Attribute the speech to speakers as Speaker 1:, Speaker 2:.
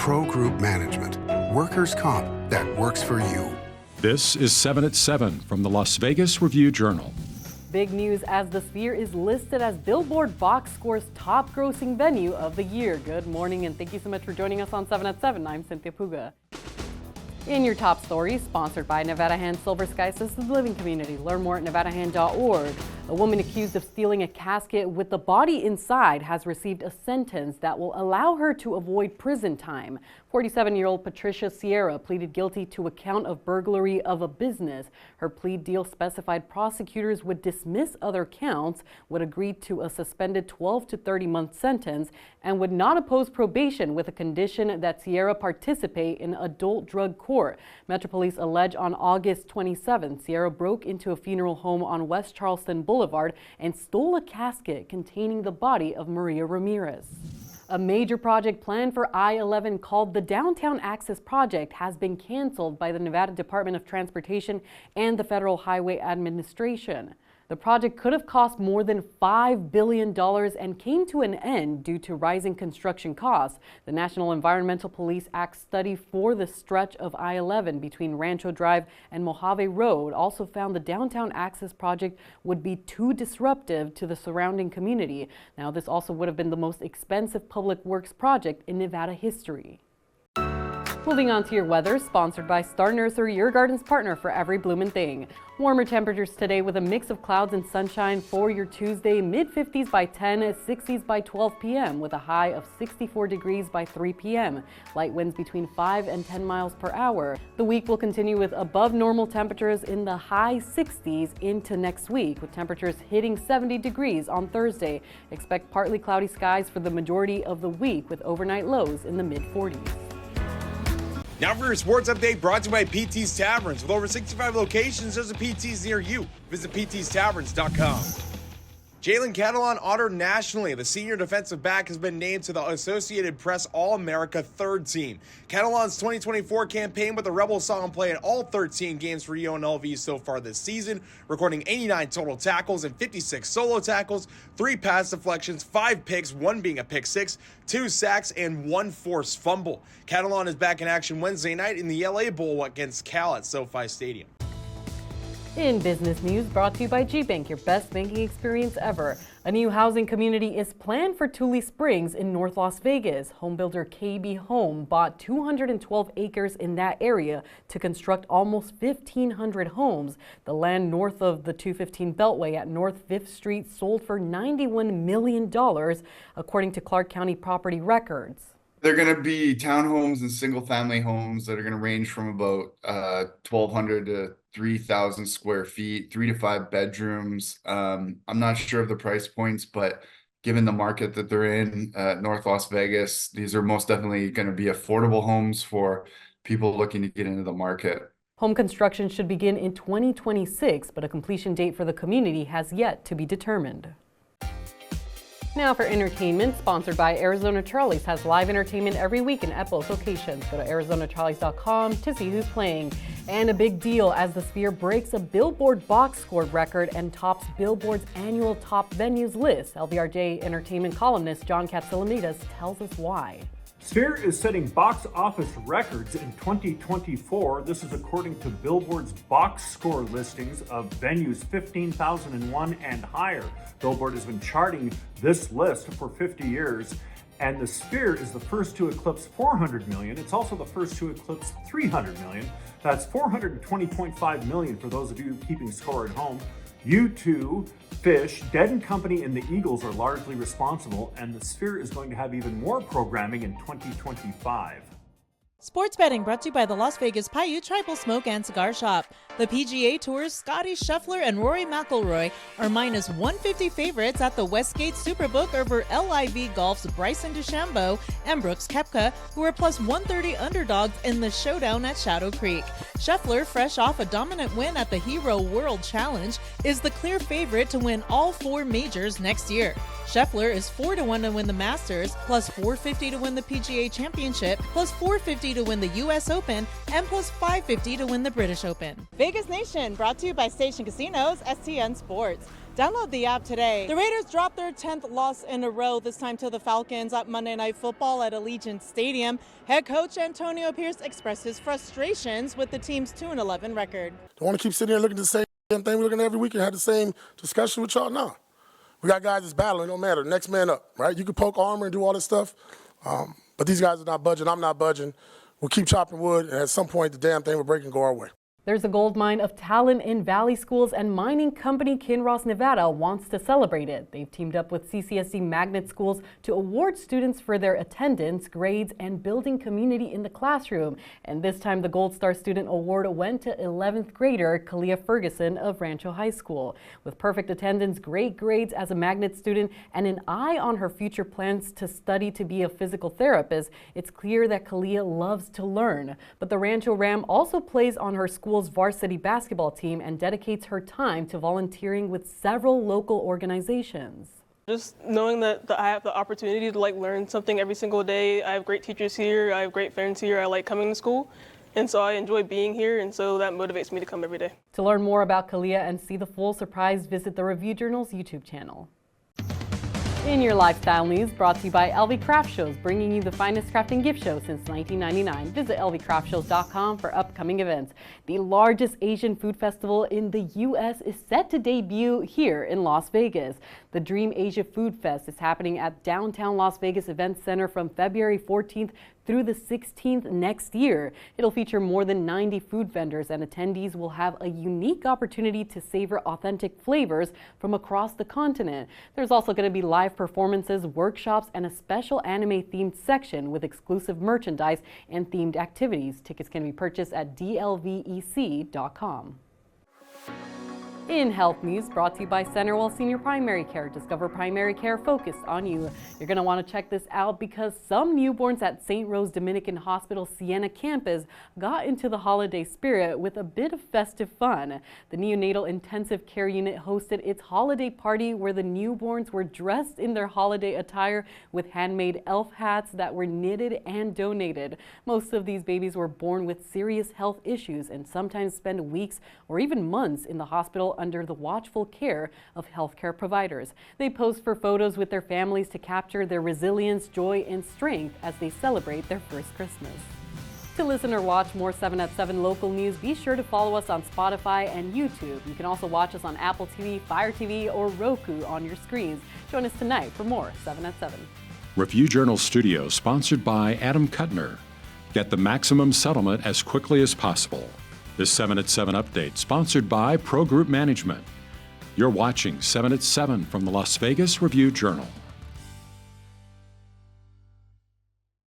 Speaker 1: Pro Group Management. Workers' comp that works for you.
Speaker 2: This is 7 at 7 from the Las Vegas Review-Journal.
Speaker 3: Big news as the Sphere is listed as Billboard Boxscore's top grossing venue of the year. Good morning and thank you so much for joining us on 7 at 7. I'm Cynthia Puga. In your top stories, sponsored by Nevada Hand Silver Sky Assisted Living Community. Learn more at nevadahand.org. A woman accused of stealing a casket with the body inside has received a sentence that will allow her to avoid prison time. 47-year-old Patricia Sierra pleaded guilty to a count of burglary of a business. Her plea deal specified prosecutors would dismiss other counts, would agree to a suspended 12 to 30-month sentence, and would not oppose probation with a condition that Sierra participate in adult drug court. Metro Police allege on August 27th, Sierra broke into a funeral home on West Charleston Boulevard and stole a casket containing the body of Maria Ramirez. A major project planned for I-11 called the Downtown Access Project has been canceled by the Nevada Department of Transportation and the Federal Highway Administration. The project could have cost more than $5 billion and came to an end due to rising construction costs. The National Environmental Police Act study for the stretch of I-11 between Rancho Drive and Mojave Road also found the Downtown Access Project would be too disruptive to the surrounding community. Now, this also would have been the most expensive public works project in Nevada history. Moving on to your weather, sponsored by Star Nursery, your garden's partner for every bloomin' thing. Warmer temperatures today with a mix of clouds and sunshine for your Tuesday. Mid-50s by 10, 60s by 12 p.m. with a high of 64 degrees by 3 p.m. Light winds between 5 and 10 miles per hour. The week will continue with above normal temperatures in the high 60s into next week, with temperatures hitting 70 degrees on Thursday. Expect partly cloudy skies for the majority of the week with overnight lows in the mid-40s.
Speaker 4: Now for your sports update, brought to you by PT's Taverns. With over 65 locations, there's a PT's near you. Visit ptstaverns.com. Jalen Catalon honored nationally. The senior defensive back has been named to the Associated Press All-America third team. Catalon's 2024 campaign with the Rebels saw him play in all 13 games for UNLV so far this season, recording 89 total tackles and 56 solo tackles, 3 pass deflections, 5 picks, 1 being a pick six, 2 sacks, and 1 forced fumble. Catalon is back in action Wednesday night in the LA Bowl against Cal at SoFi Stadium.
Speaker 3: In business news, brought to you by G-Bank, your best banking experience ever. A new housing community is planned for Tule Springs in North Las Vegas. Homebuilder KB Home bought 212 acres in that area to construct almost 1,500 homes. The land north of the 215 Beltway at North 5th Street sold for $91 million, according to Clark County property records.
Speaker 5: They're going to be townhomes and single-family homes that are going to range from about 1,200 to 3,000 square feet, 3 to 5 bedrooms. I'm not sure of the price points, but given the market that they're in, North Las Vegas, these are most definitely going to be affordable homes for people looking to get into the market.
Speaker 3: Home construction should begin in 2026, but a completion date for the community has yet to be determined. Now for entertainment, sponsored by Arizona Charlie's, has live entertainment every weekend at both locations. Go to ArizonaCharlies.com to see who's playing. And a big deal as the Sphere breaks a Billboard Boxscore record and tops Billboard's annual top venues list. LVRJ entertainment columnist John Katsilometes tells us why.
Speaker 6: Sphere is setting box office records in 2024. This is according to Billboard's Boxscore listings of venues 15,001 and higher. Billboard has been charting this list for 50 years, and the Sphere is the first to eclipse 400 million. It's also the first to eclipse 300 million. That's 420.5 million for those of you keeping score at home. U2, Fish, Dead & Company, and the Eagles are largely responsible, and the Sphere is going to have even more programming in 2025.
Speaker 7: Sports betting brought to you by the Las Vegas Paiute Tribal Smoke and Cigar Shop. The PGA Tour's Scottie Scheffler and Rory McIlroy are minus 150 favorites at the Westgate Superbook over LIV Golf's Bryson DeChambeau and Brooks Koepka, who are plus 130 underdogs in the showdown at Shadow Creek. Scheffler, fresh off a dominant win at the Hero World Challenge, is the clear favorite to win all 4 majors next year. Scheffler is 4-1 to win the Masters, plus 450 to win the PGA Championship, plus 450 to win the U.S. Open, and plus 550 to win the British Open.
Speaker 8: Vegas Nation, brought to you by Station Casinos, STN Sports.
Speaker 7: Download the app today. The Raiders dropped their 10th loss in a row, this time to the Falcons at Monday Night Football at Allegiant Stadium. Head coach Antonio Pierce expressed his frustrations with the team's 2-11 record.
Speaker 8: Don't want to keep sitting here looking at the same thing we're looking at every week and have the same discussion with y'all. No. We got guys that's battling, no matter. Next man up, right? You can poke armor and do all this stuff, but these guys are not budging. I'm not budging. We'll keep chopping wood, and at some point, the damn thing will break and go our way.
Speaker 3: There's a gold mine of talent in Valley Schools, and mining company Kinross Nevada wants to celebrate it. They've teamed up with CCSC Magnet Schools to award students for their attendance, grades, and building community in the classroom. And this time, the Gold Star Student Award went to 11th grader Kalia Ferguson of Rancho High School. With perfect attendance, great grades as a Magnet student, and an eye on her future plans to study to be a physical therapist, it's clear that Kalia loves to learn. But the Rancho Ram also plays on her school's varsity basketball team and dedicates her time to volunteering with several local organizations.
Speaker 9: Just knowing that I have the opportunity to learn something every single day. I have great teachers here, I have great friends here, I like coming to school, and so I enjoy being here, and so that motivates me to come every day.
Speaker 3: To learn more about Kalia and see the full surprise, visit the Review Journal's YouTube channel. In your lifestyle news, brought to you by LV Craft Shows, bringing you the finest crafting gift show since 1999. Visit lvcraftshows.com for upcoming events. The largest Asian food festival in the U.S. is set to debut here in Las Vegas. The Dream Asia Food Fest is happening at downtown Las Vegas Event Center from February 14th through the 16th next year. It'll feature more than 90 food vendors, and attendees will have a unique opportunity to savor authentic flavors from across the continent. There's also going to be live performances, workshops, and a special anime-themed section with exclusive merchandise and themed activities. Tickets can be purchased at dlvec.com. In health news, brought to you by Centerwell Senior Primary Care. Discover primary care focused on you. You're going to want to check this out because some newborns at St. Rose Dominican Hospital Siena campus got into the holiday spirit with a bit of festive fun. The neonatal intensive care unit hosted its holiday party where the newborns were dressed in their holiday attire with handmade elf hats that were knitted and donated. Most of these babies were born with serious health issues and sometimes spend weeks or even months in the hospital under the watchful care of healthcare providers. They posed for photos with their families to capture their resilience, joy, and strength as they celebrate their first Christmas. To listen or watch more 7 at 7 local news, be sure to follow us on Spotify and YouTube. You can also watch us on Apple TV, Fire TV, or Roku on your screens. Join us tonight for more 7 at 7.
Speaker 2: Review Journal Studio, sponsored by Adam Kuttner. Get the maximum settlement as quickly as possible. This 7 at 7 update, sponsored by Pro Group Management. You're watching 7 at 7 from the Las Vegas Review Journal.